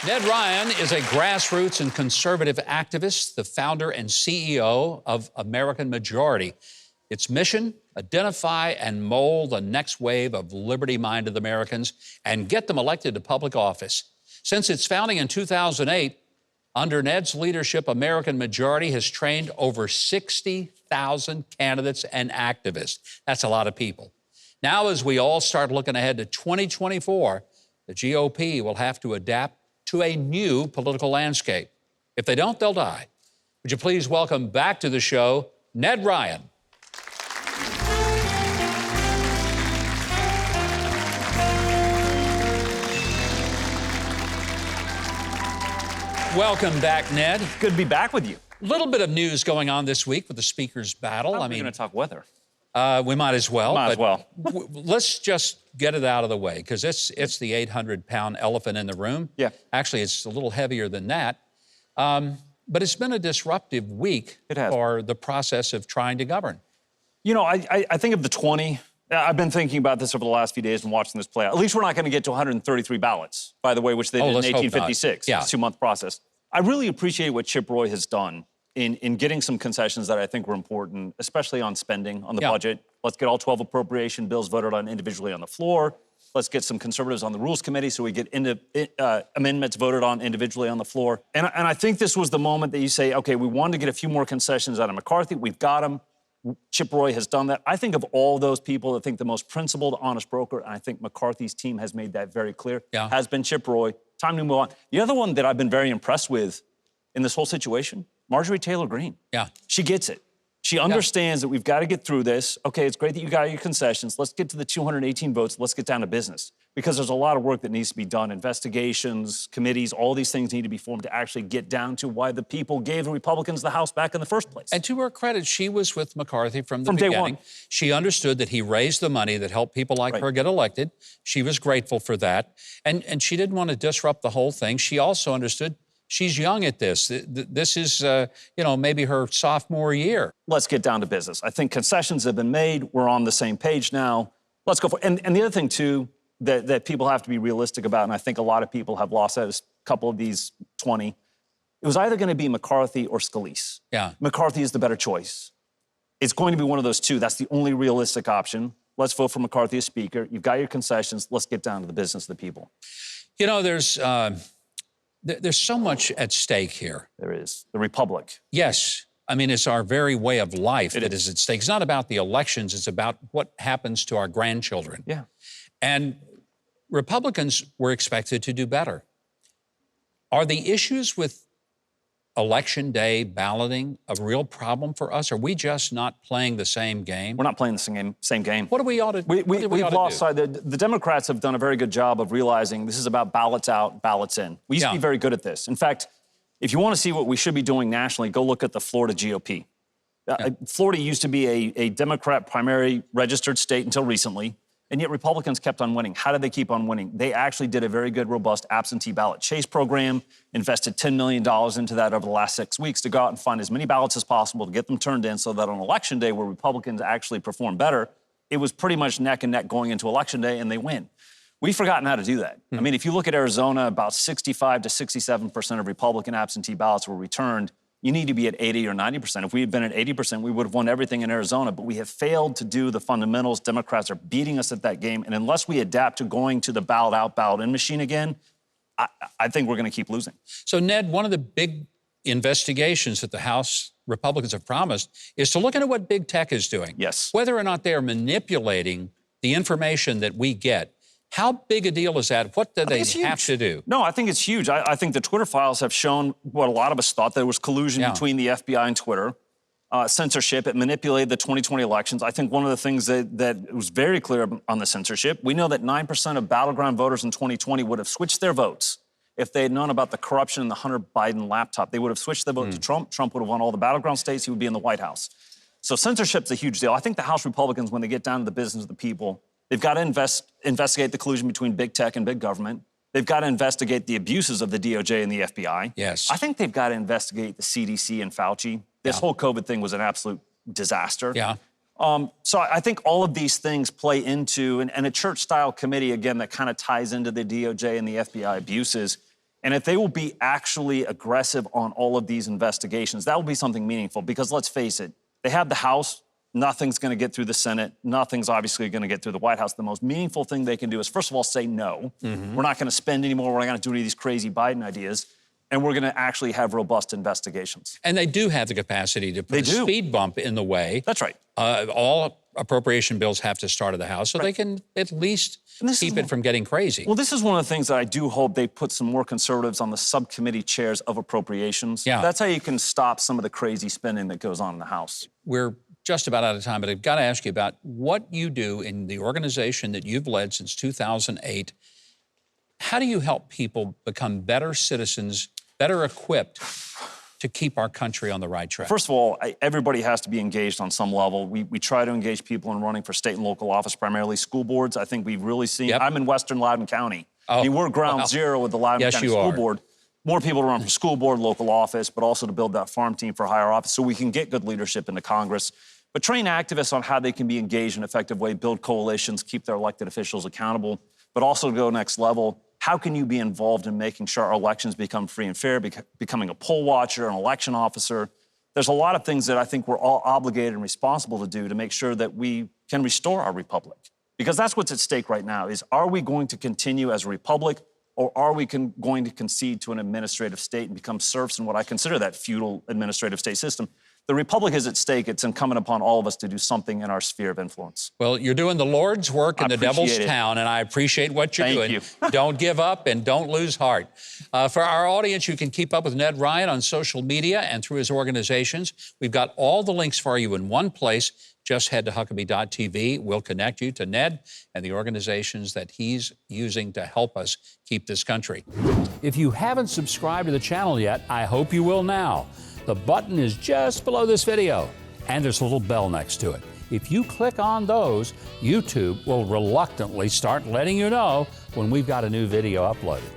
Ned Ryun is a grassroots and conservative activist, the founder and CEO of American Majority. Its mission, identify and mold the next wave of liberty-minded Americans and get them elected to public office. Since its founding in 2008, under Ned's leadership, American Majority has trained over 60,000 candidates and activists. That's a lot of people. Now, as we all start looking ahead to 2024, the GOP will have to adapt to a new political landscape. If they don't, they'll die. Would you please welcome back to the show, Ned Ryun. Welcome back, Ned. Good to be back with you. A little bit of news going on this week with the speaker's battle. We're going to talk weather. We might as well. Let's just get it out of the way, because it's the 800-pound elephant in the room. Yeah. Actually, it's a little heavier than that. But it's been a disruptive week for the process of trying to govern. You know, I think of the 20. I've been thinking about this over the last few days and watching this play out. At least we're not going to get to 133 ballots, by the way, which they did in 1856. Yeah. It's a 2-month process. I really appreciate what Chip Roy has done in getting some concessions that I think were important, especially on spending, on the budget. Let's get all 12 appropriation bills voted on individually on the floor. Let's get some conservatives on the Rules Committee so we get amendments voted on individually on the floor. And I think this was the moment that you say, okay, we wanted to get a few more concessions out of McCarthy. We've got them. Chip Roy has done that. I think of all those people, I think the most principled, honest broker, and I think McCarthy's team has made that very clear, has been Chip Roy. Time to move on. The other one that I've been very impressed with in this whole situation, Marjorie Taylor Greene. Yeah. She gets it. She understands that we've got to get through this. Okay, it's great that you got your concessions. Let's get to the 218 votes. Let's get down to business. Because there's a lot of work that needs to be done. Investigations, committees, all these things need to be formed to actually get down to why the people gave the Republicans the House back in the first place. And to her credit, she was with McCarthy from the beginning. Day one. She understood that he raised the money that helped people like her get elected. She was grateful for that. And she didn't want to disrupt the whole thing. She also understood she's young at this. This is, maybe her sophomore year. Let's get down to business. I think concessions have been made. We're on the same page now. Let's go for it. And the other thing, too, that people have to be realistic about, and I think a lot of people have lost out a couple of these 20, it was either going to be McCarthy or Scalise. Yeah. McCarthy is the better choice. It's going to be one of those two. That's the only realistic option. Let's vote for McCarthy as Speaker. You've got your concessions. Let's get down to the business of the people. You know, there's so much at stake here. There is. The Republic. Yes. I mean, it's our very way of life that is at stake. It's not about the elections. It's about what happens to our grandchildren. Yeah. And Republicans were expected to do better. Are the issues with Election Day balloting a real problem for us? Are we just not playing the same game? We're not playing the same game. What do we ought to do? We've lost sight. The Democrats have done a very good job of realizing this is about ballots out, ballots in. We used to be very good at this. In fact, if you want to see what we should be doing nationally, go look at the Florida GOP. Florida used to be a Democrat primary registered state until recently, and yet Republicans kept on winning. How did they keep on winning? They actually did a very good, robust absentee ballot chase program, invested $10 million into that over the last 6 weeks to go out and find as many ballots as possible to get them turned in so that on Election Day, where Republicans actually perform better, it was pretty much neck and neck going into Election Day, and they win. We've forgotten how to do that. I mean, if you look at Arizona, about 65 to 67% of Republican absentee ballots were returned. You need to be at 80 or 90%. If we had been at 80%, we would have won everything in Arizona, but we have failed to do the fundamentals. Democrats are beating us at that game, and unless we adapt to going to the ballot out, ballot in machine again, I think we're going to keep losing. So, Ned, one of the big investigations that the House Republicans have promised is to look into what big tech is doing. Yes. Whether or not they are manipulating the information that we get. How big a deal is that? What do they have to do? No, I think it's huge. I think the Twitter files have shown what a lot of us thought, there was collusion between the FBI and Twitter, censorship. It manipulated the 2020 elections. I think one of the things that was very clear on the censorship, we know that 9% of battleground voters in 2020 would have switched their votes if they had known about the corruption in the Hunter Biden laptop. They would have switched their vote to Trump. Trump would have won all the battleground states. He would be in the White House. So censorship's a huge deal. I think the House Republicans, when they get down to the business of the people, they've got to investigate the collusion between big tech and big government. They've got to investigate the abuses of the DOJ and the FBI. Yes. I think they've got to investigate the CDC and Fauci. This whole COVID thing was an absolute disaster. Yeah. So I think all of these things play into, and a church-style committee, again, that kind of ties into the DOJ and the FBI abuses, And if they will be actually aggressive on all of these investigations, that will be something meaningful because let's face it, they have the House, nothing's going to get through the Senate, nothing's obviously going to get through the White House. The most meaningful thing they can do is, first of all, say no. We're not going to spend anymore, we're not going to do any of these crazy Biden ideas, and we're going to actually have robust investigations. And they do have the capacity to put a speed bump in the way. That's right. All appropriation bills have to start at the House, so they can at least keep it from getting crazy. Well, this is one of the things that I do hope they put some more conservatives on the subcommittee chairs of appropriations. Yeah. That's how you can stop some of the crazy spending that goes on in the House. We're just about out of time, but I've got to ask you about what you do in the organization that you've led since 2008. How do you help people become better citizens, better equipped to keep our country on the right track? First of all, everybody has to be engaged on some level. We try to engage people in running for state and local office, primarily school boards. I think we've really seen, I'm in Western Loudoun County. I mean, we're ground zero with the Loudoun County School Board. More people to run for school board, local office, but also to build that farm team for higher office so we can get good leadership into Congress. But train activists on how they can be engaged in an effective way, build coalitions, keep their elected officials accountable, but also to go next level. How can you be involved in making sure our elections become free and fair, becoming a poll watcher, an election officer? There's a lot of things that I think we're all obligated and responsible to do to make sure that we can restore our republic. Because that's what's at stake right now is, are we going to continue as a republic, or are we going to concede to an administrative state and become serfs in what I consider that feudal administrative state system? The republic is at stake. It's incumbent upon all of us to do something in our sphere of influence. Well, you're doing the Lord's work in the devil's town, and I appreciate what you're doing. Don't give up and don't lose heart. For our audience, you can keep up with Ned Ryun on social media and through his organizations. We've got all the links for you in one place. Just head to Huckabee.tv. We'll connect you to Ned and the organizations that he's using to help us keep this country. If you haven't subscribed to the channel yet, I hope you will now. The button is just below this video, and there's a little bell next to it. If you click on those, YouTube will reluctantly start letting you know when we've got a new video uploaded.